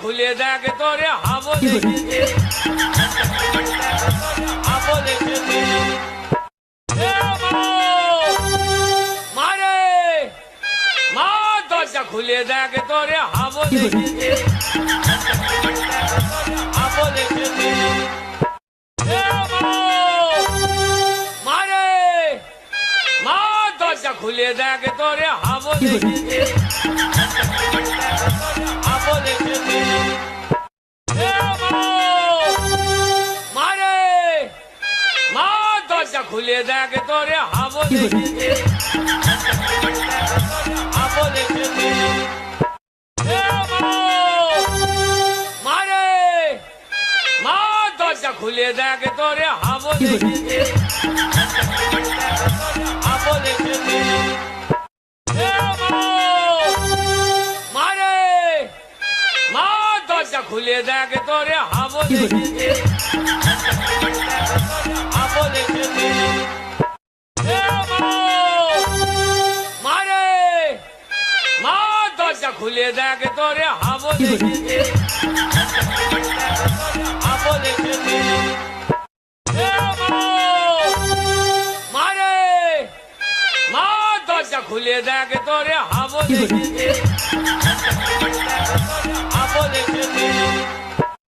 খুলে দেখ তোরে হাবো দেখেছে হাবো দেখেছে মারে মা দরজা খুলে দেখ তোরে হাবো দেখেছে হাবো দেখেছে মারে মা দরজা খুলে দেখ তোরে হাবো দেখেছে হাবো দেখেছে মারে মা দরজা খুলে দেখ তোরে হাবো দেখেছে হাবো দেখেছে মারে মা দরজা খুলে দেখ তোরে হাবো দেখেছে হাবো দেখেছে মারে মা দরজা খুলে দেখ তোরে হাবো দেখেছে হাবো দেখেছে মারে মা দরজা খুলে দেখ তোরে হাবো দেখেছে হাবো দেখেছে মারে মা দরজা খুলে দেখ তোরে হাবো দেখেছে হাবো দেখেছে